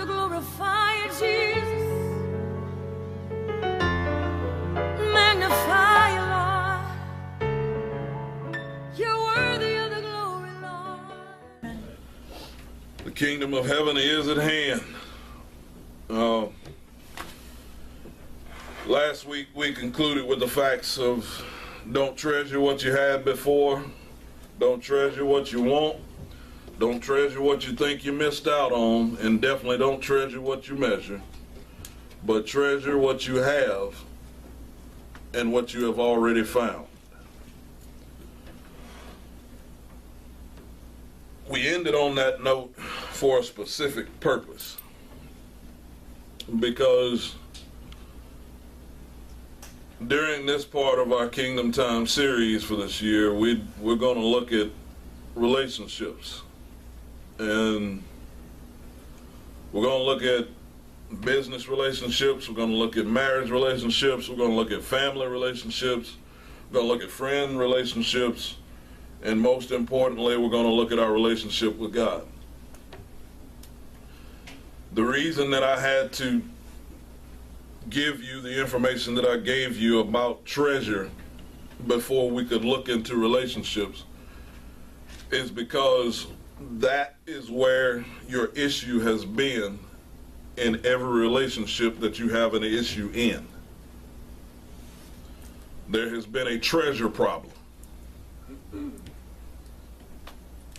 glorify you, Jesus. Magnify you, Lord. You're worthy of the glory, Lord. The kingdom of heaven is at hand. Last week we concluded with the facts of don't treasure what you had before, don't treasure what you want, don't treasure what you think you missed out on, and definitely don't treasure what you measure, but treasure what you have and what you have already found. We ended on that note for a specific purpose, because during this part of our Kingdom Time series for this year, we're going to look at relationships. And we're going to look at business relationships, we're going to look at marriage relationships, we're going to look at family relationships, we're going to look at friend relationships, and most importantly, we're going to look at our relationship with God. The reason that I had to give you the information that I gave you about treasure before we could look into relationships is because that is where your issue has been in every relationship that you have an issue in. There has been a treasure problem.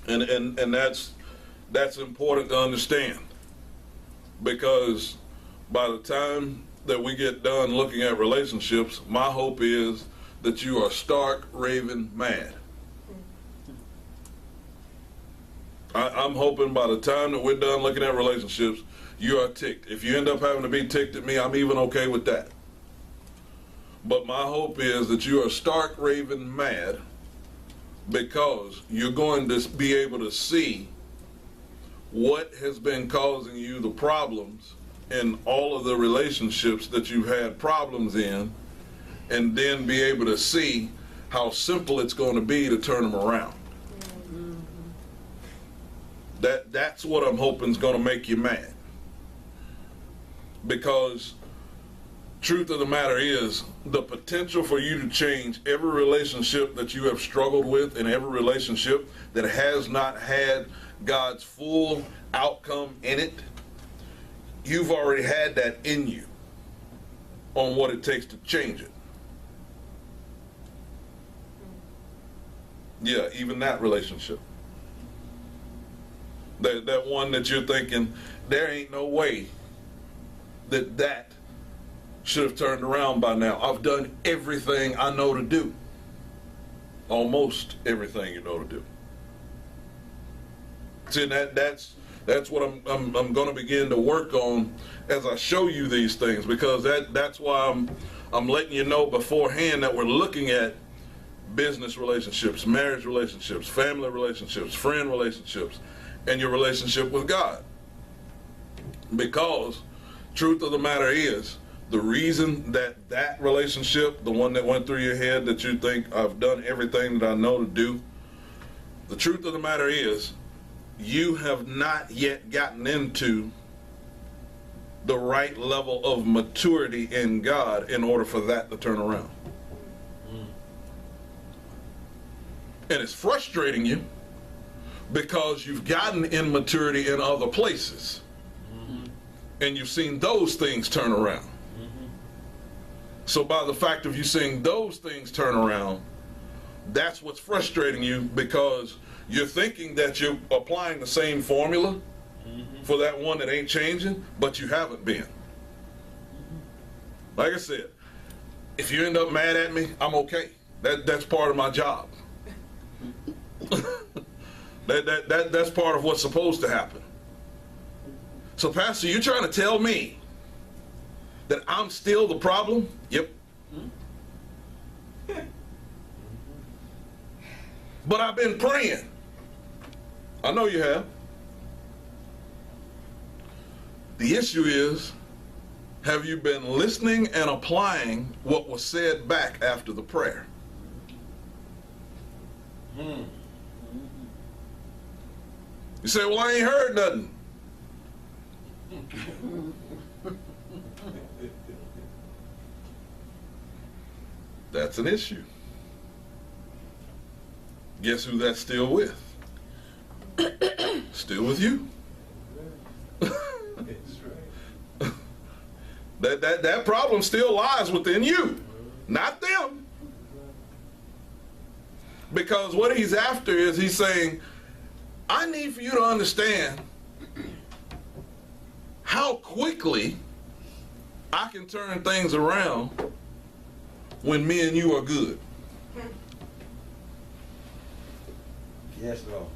And that's important to understand, because by the time that we get done looking at relationships, my hope is that you are stark raving mad. I'm hoping by the time that we're done looking at relationships, you are ticked. If you end up having to be ticked at me, I'm even okay with that. But my hope is that you are stark raving mad, because you're going to be able to see what has been causing you the problems in all of the relationships that you've had problems in, and then be able to see how simple it's going to be to turn them around. That's what I'm hoping is going to make you mad. Because truth of the matter is, the potential for you to change every relationship that you have struggled with, and every relationship that has not had God's full outcome in it, you've already had that in you on what it takes to change it. Yeah, even that relationship. That one that you're thinking, there ain't no way that should have turned around by now. I've done everything I know to do. Almost everything you know to do. See, that's what I'm going to begin to work on as I show you these things, because that's why I'm letting you know beforehand that we're looking at business relationships, marriage relationships, family relationships, friend relationships, and your relationship with God. Because truth of the matter is, the reason that relationship, the one that went through your head that you think I've done everything that I know to do, the truth of the matter is, you have not yet gotten into the right level of maturity in God in order for that to turn around. And it's frustrating you because you've gotten immaturity in other places. And you've seen those things turn around. So by the fact of you seeing those things turn around, that's what's frustrating you, because you're thinking that you're applying the same formula for that one that ain't changing, but you haven't been. Like I said, if you end up mad at me, I'm okay. That's part of my job. That's part of what's supposed to happen. So, Pastor, you're trying to tell me that I'm still the problem? Yep. But I've been praying. I know you have. The issue is, have you been listening and applying what was said back after the prayer? You say, well, I ain't heard nothing. That's an issue. Guess who that's still with? Still with you. That problem still lies within you, not them. Because what he's after is he's saying, I need for you to understand how quickly I can turn things around when me and you are good. Yes, Lord.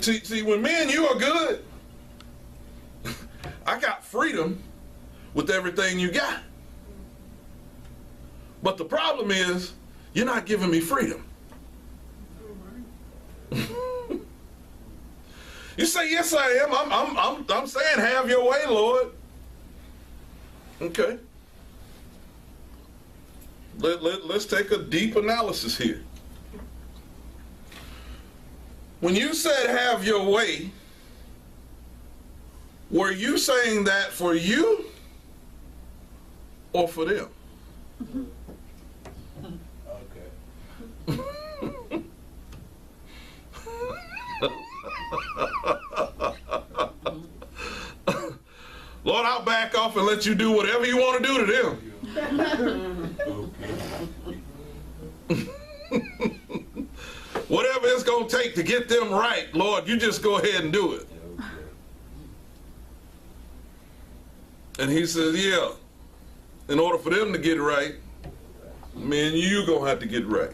See, when me and you are good, I got freedom with everything you got. But the problem is, you're not giving me freedom. You say, yes, I am. I'm saying, have your way, Lord. Okay. Let's take a deep analysis here. When you said have your way, were you saying that for you or for them? Okay. Lord, I'll back off and let you do whatever you want to do to them. Whatever it's going to take to get them right, Lord, you just go ahead and do it. And he says, yeah, in order for them to get right, me and you going to have to get right.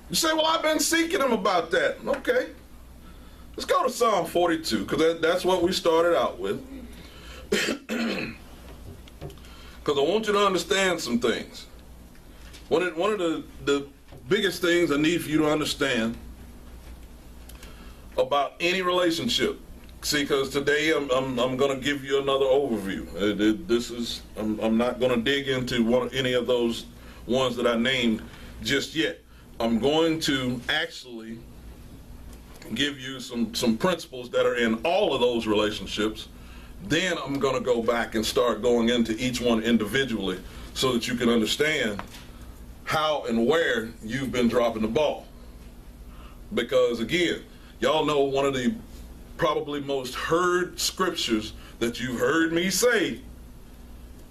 You say, well, I've been seeking him about that. Okay. Let's go to Psalm 42, because that's what we started out with. Because I want you to understand some things. One of the biggest things I need for you to understand about any relationship. See, because today I'm going to give you another overview. I'm not going to dig into any of those ones that I named just yet. I'm going to actually give you some principles that are in all of those relationships. Then I'm going to go back and start going into each one individually so that you can understand how and where you've been dropping the ball. Because again, y'all know one of the probably most heard scriptures that you've heard me say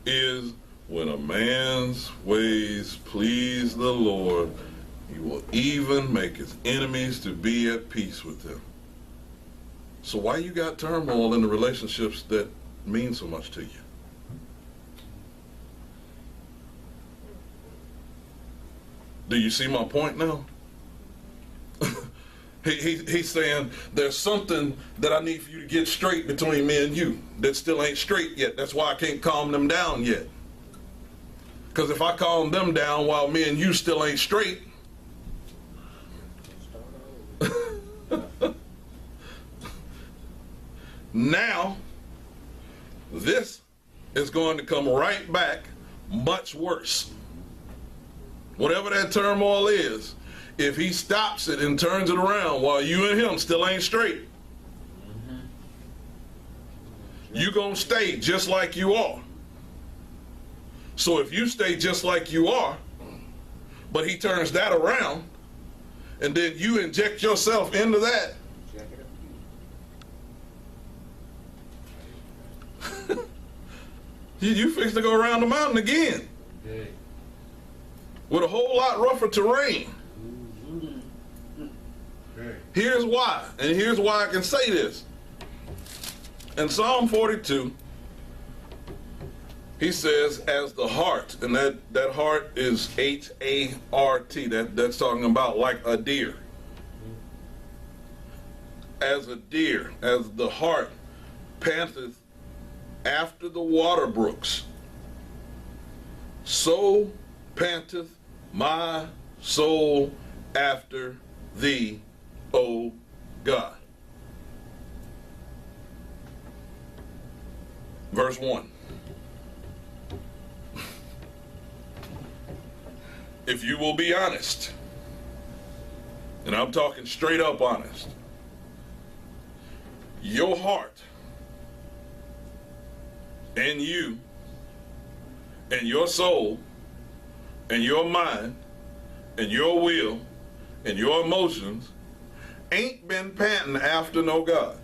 is, when a man's ways please the Lord, he will even make his enemies to be at peace with him. So why you got turmoil in the relationships that mean so much to you? Do you see my point now? He's saying there's something that I need for you to get straight between me and you that still ain't straight yet. That's why I can't calm them down yet. Because if I calm them down while me and you still ain't straight, now this is going to come right back much worse. Whatever that turmoil is, if he stops it and turns it around while you and him still ain't straight, you're going to stay just like you are. So if you stay just like you are, but he turns that around, and then you inject yourself into that, you fix to go around the mountain again with a whole lot rougher terrain. Here's why, and here's why I can say this. In Psalm 42, he says, as the heart, and that heart is H-A-R-T, that's talking about like a deer. As a deer, as the heart panteth after the water brooks, so panteth my soul after thee, O God. Verse 1. If you will be honest, and I'm talking straight up honest, your heart and you and your soul and your mind and your will and your emotions ain't been panting after no God.